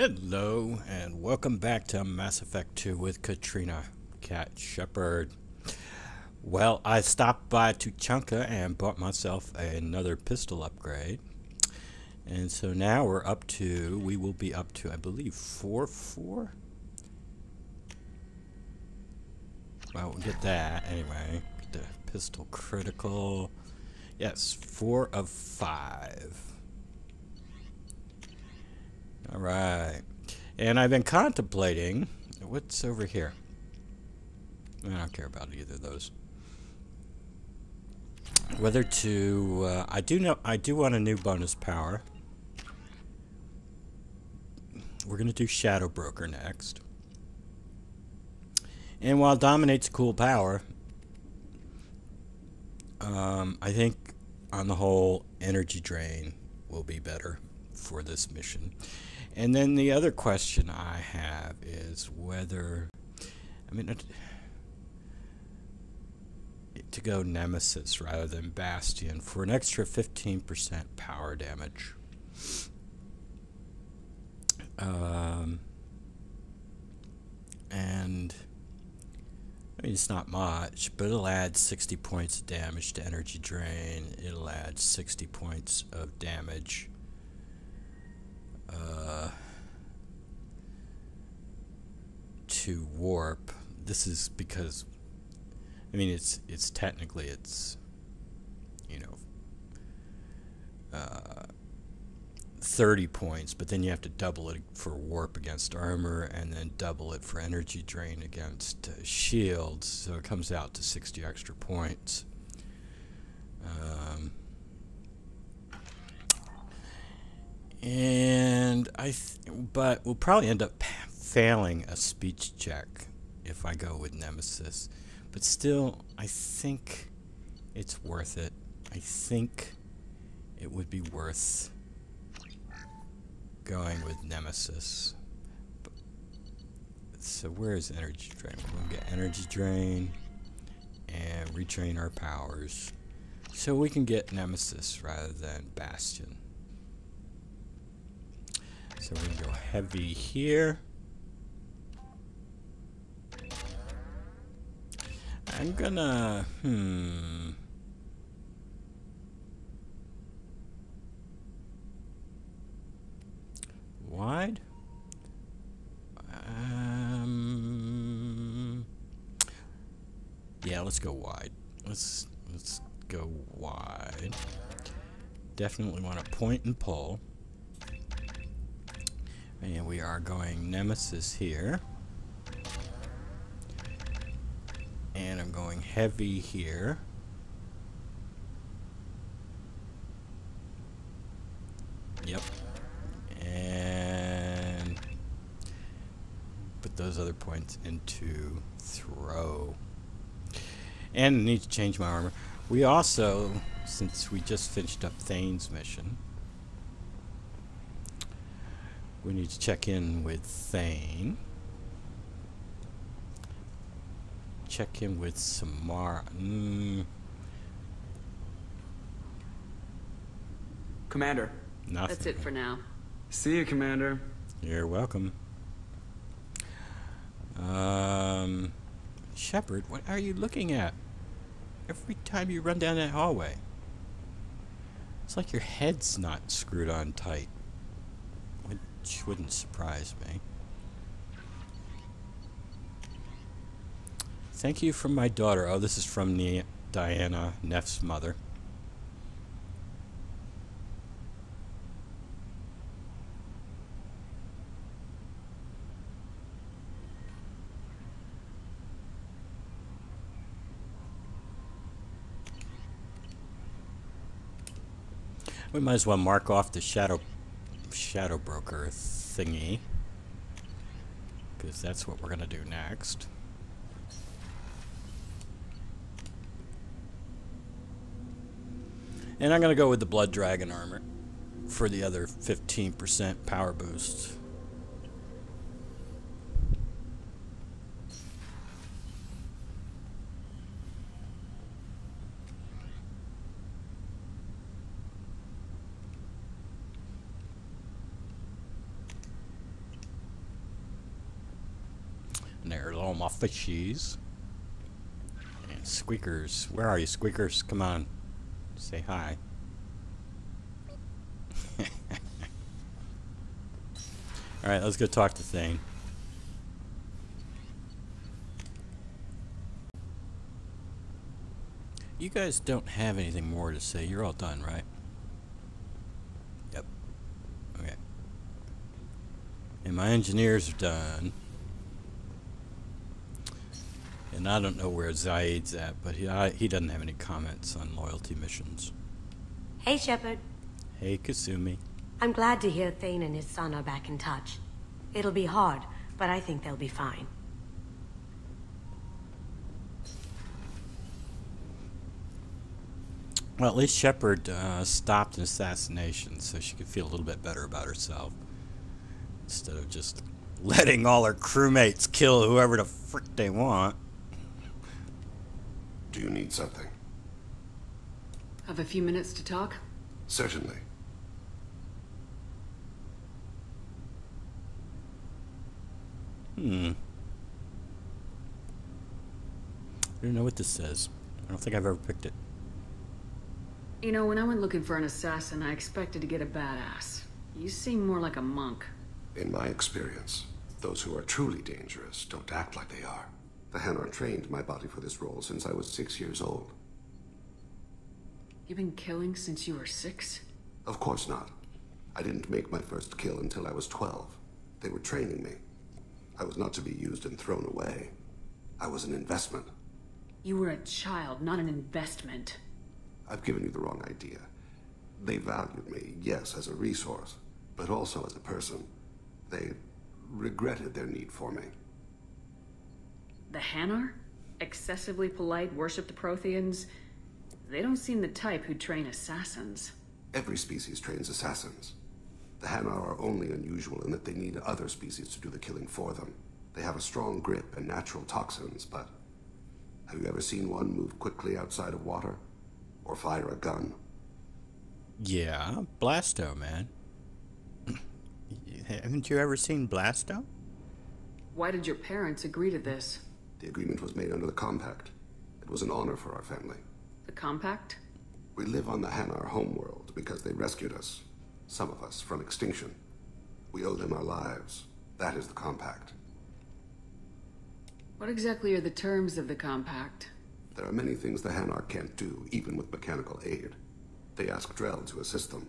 Hello, and welcome back to Mass Effect 2 with Katrina Cat Shepard. Well, I stopped by Tuchanka and bought myself another pistol upgrade. And so now we will be up to, I believe, 4-4? Well, we'll get that anyway. Get the pistol critical. Yes, 4 of 5. Alright. And I've been contemplating what's over here. I don't care about either of those. Whether to I do want a new bonus power. We're gonna do Shadow Broker next. And while Dominate's a cool power, I think on the whole energy drain will be better for this mission. And then the other question I have is whether, to go Nemesis rather than Bastion for an extra 15% power damage. And I mean, it's not much, but it'll add 60 points of damage to energy drain. It'll add 60 points of damage to warp. This is because, I mean, it's technically, you know, 30 points, but then you have to double it for warp against armor and then double it for energy drain against shields, so it comes out to 60 extra points. And but we'll probably end up failing a speech check if I go with Nemesis. But still, I think it's worth it. I think it would be worth going with Nemesis. So where is energy drain? We're going to get energy drain and retrain our powers so we can get Nemesis rather than Bastion. So we're going to go heavy here. I'm gonna, wide? Yeah, let's go wide. Let's go wide. Definitely want to point and pull. And we are going Nemesis here. And I'm going heavy here. Yep. And put those other points into throw. And I need to change my armor. We also, since we just finished up Thane's mission, we need to check in with Thane. Check in with Samara. Commander. Nothing. That's it for now. See you, Commander. You're welcome. Shepard, what are you looking at? Every time you run down that hallway. It's like your head's not screwed on tight. Which wouldn't surprise me. Thank you from my daughter. Oh, this is from Diana, Neff's mother. We might as well mark off the Shadow Broker thingy, because that's what we're going to do next. And I'm going to go with the Blood Dragon armor for the other 15% power boost. And there's all my fishies. And Squeakers. Where are you, Squeakers? Come on. Say hi. Alright, let's go talk to Thane. You guys don't have anything more to say. You're all done, right? Yep. Okay. And my engineers are done. And I don't know where Zaid's at, but he doesn't have any comments on loyalty missions. Hey, Shepard. Hey, Kasumi. I'm glad to hear Thane and his son are back in touch. It'll be hard, but I think they'll be fine. Well, at least Shepard stopped an assassination, so she could feel a little bit better about herself. Instead of just letting all her crewmates kill whoever the frick they want. Do you need something? Have a few minutes to talk? Certainly. I don't know what this says. I don't think I've ever picked it. You know, when I went looking for an assassin, I expected to get a badass. You seem more like a monk. In my experience, those who are truly dangerous don't act like they are. The Hanar trained my body for this role since I was 6 years old. You've been killing since you were 6? Of course not. I didn't make my first kill until I was 12. They were training me. I was not to be used and thrown away. I was an investment. You were a child, not an investment. I've given you the wrong idea. They valued me, yes, as a resource, but also as a person. They regretted their need for me. The Hanar? Excessively polite, worship the Protheans? They don't seem the type who train assassins. Every species trains assassins. The Hanar are only unusual in that they need other species to do the killing for them. They have a strong grip and natural toxins, but have you ever seen one move quickly outside of water? Or fire a gun? Yeah, Blasto, man. Haven't you ever seen Blasto? Why did your parents agree to this? The agreement was made under the Compact. It was an honor for our family. The Compact? We live on the Hanar homeworld because they rescued us, some of us, from extinction. We owe them our lives. That is the Compact. What exactly are the terms of the Compact? There are many things the Hanar can't do, even with mechanical aid. They ask Drell to assist them.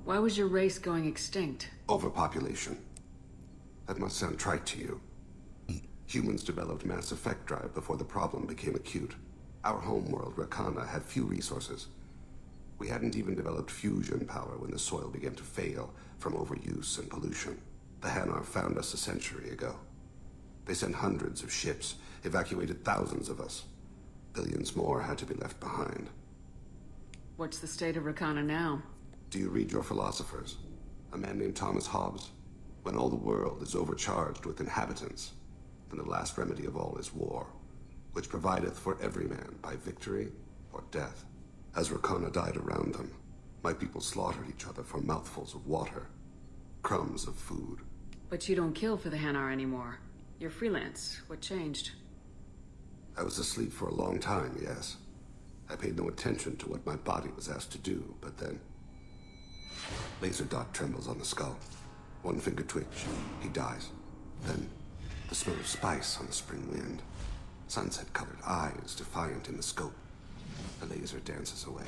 Why was your race going extinct? Overpopulation. That must sound trite to you. Humans developed mass effect drive before the problem became acute. Our homeworld, Rakana, had few resources. We hadn't even developed fusion power when the soil began to fail from overuse and pollution. The Hanar found us a century ago. They sent hundreds of ships, evacuated thousands of us. Billions more had to be left behind. What's the state of Rakana now? Do you read your philosophers? A man named Thomas Hobbes? When all the world is overcharged with inhabitants, then the last remedy of all is war, which provideth for every man by victory or death. As Rakana died around them, my people slaughtered each other for mouthfuls of water, crumbs of food. But you don't kill for the Hanar anymore. You're freelance. What changed? I was asleep for a long time, yes. I paid no attention to what my body was asked to do, but then... Laser dot trembles on the skull. One finger twitch, he dies. Then, the smell of spice on the spring wind. Sunset-colored eyes defiant in the scope. The laser dances away.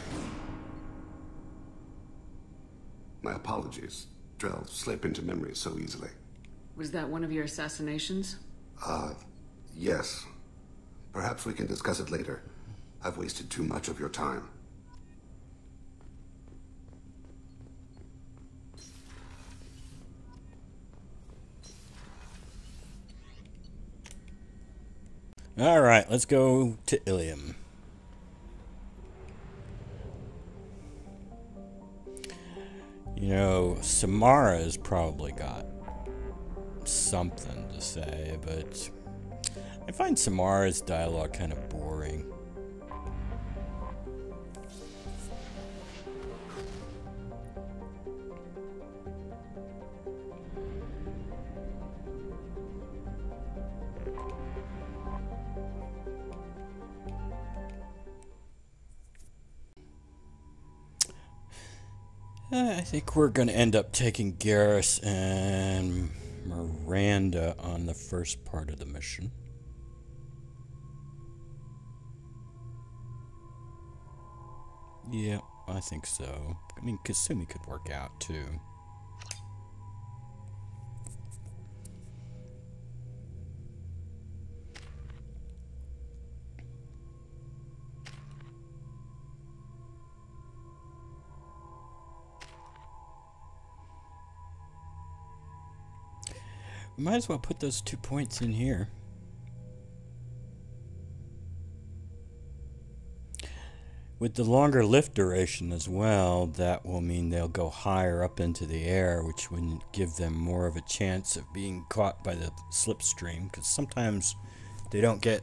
My apologies. Drell slip into memory so easily. Was that one of your assassinations? Yes. Perhaps we can discuss it later. I've wasted too much of your time. Alright, let's go to Ilium. You know, Samara's probably got something to say, but I find Samara's dialogue kind of boring. I think we're going to end up taking Garrus and Miranda on the first part of the mission. Yeah, I think so. I mean, Kasumi could work out too. Might as well put those 2 points in here. With the longer lift duration as well, that will mean they'll go higher up into the air, which would give them more of a chance of being caught by the slipstream, because sometimes they don't get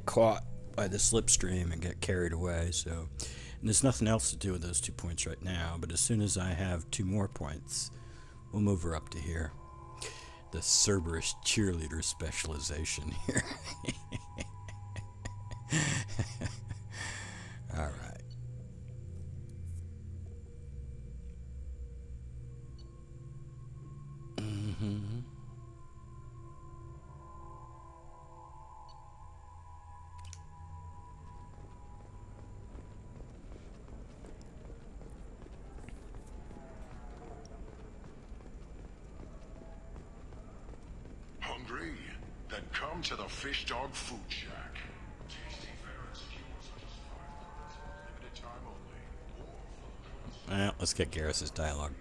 caught by the slipstream and get carried away. So, and there's nothing else to do with those 2 points right now, but as soon as I have 2 more points, we'll move her up to here. The Cerberus cheerleader specialization here. All right. Hungry? Then come to the Fish Dog Food Shack. Tasty fare and secure such as 5 limited time only. Well, let's get Garrus's dialogue.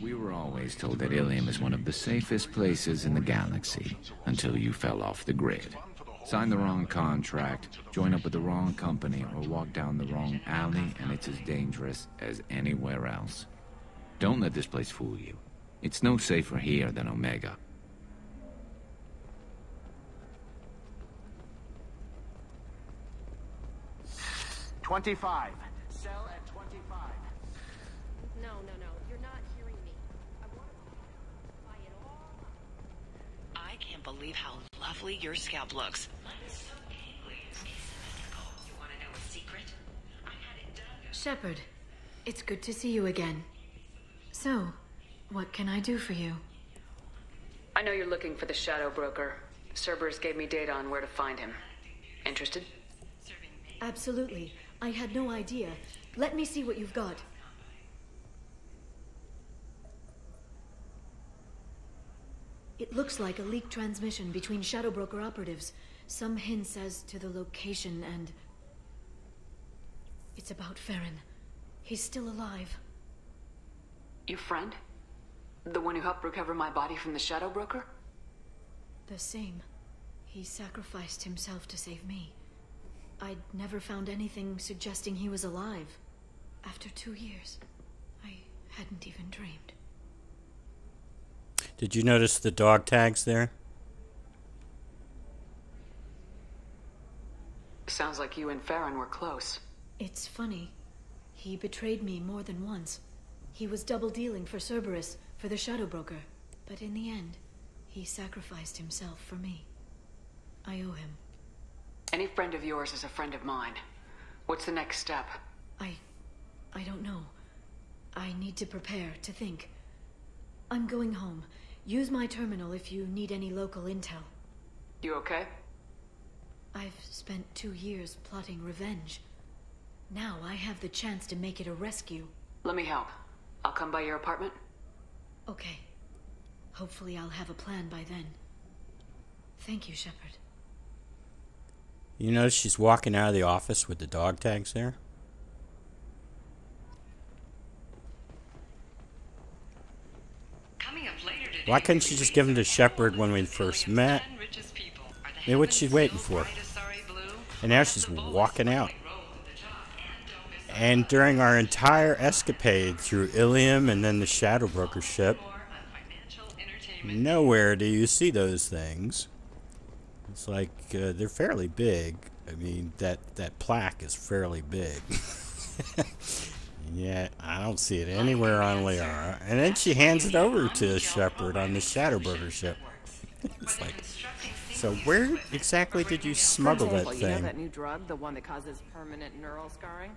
We were always told that Ilium is one of the safest places in the galaxy, until you fell off the grid. Sign the wrong contract, join up with the wrong company, or walk down the wrong alley, and it's as dangerous as anywhere else. Don't let this place fool you. It's no safer here than Omega. $25. Sell at $25. No, you're not hearing me. I want to buy it all up. I can't believe how lovely your scalp looks. You want to know a secret? I had it done. Shepard, it's good to see you again. So, what can I do for you? I know you're looking for the Shadow Broker. Cerberus gave me data on where to find him. Interested? Absolutely. I had no idea. Let me see what you've got. It looks like a leaked transmission between Shadow Broker operatives. Some hints as to the location and... It's about Farron. He's still alive. Your friend? The one who helped recover my body from the Shadow Broker? The same. He sacrificed himself to save me. I'd never found anything suggesting he was alive. After 2 years, I hadn't even dreamed. Did you notice the dog tags there? Sounds like you and Farron were close. It's funny. He betrayed me more than once. He was double-dealing for Cerberus, for the Shadow Broker. But in the end, he sacrificed himself for me. I owe him. Any friend of yours is a friend of mine. What's the next step? I don't know. I need to prepare, to think. I'm going home. Use my terminal if you need any local intel. You okay? I've spent 2 years plotting revenge. Now I have the chance to make it a rescue. Let me help. I'll come by your apartment. Okay. Hopefully I'll have a plan by then. Thank you, Shepard. You notice she's walking out of the office with the dog tags there? Why couldn't she just give them to Shepard when we first met? I mean, what's she waiting for? And now she's walking out. And during our entire escapade through Ilium and then the Shadow Broker ship, nowhere do you see those things. It's like they're fairly big. I mean, that plaque is fairly big. Yeah, I don't see it anywhere on Liara. And then she hands it over to Shepard on the Shadow Broker ship. It's like, So where exactly did you smuggle that You know thing? that new drug, the one that causes permanent neural scarring?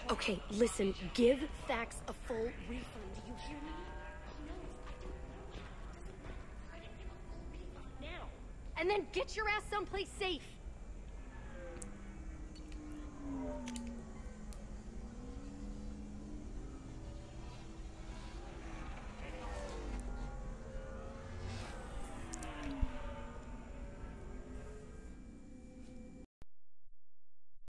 Okay, listen, give Thax a full refund. Do you hear me? Now. And then get your ass someplace safe.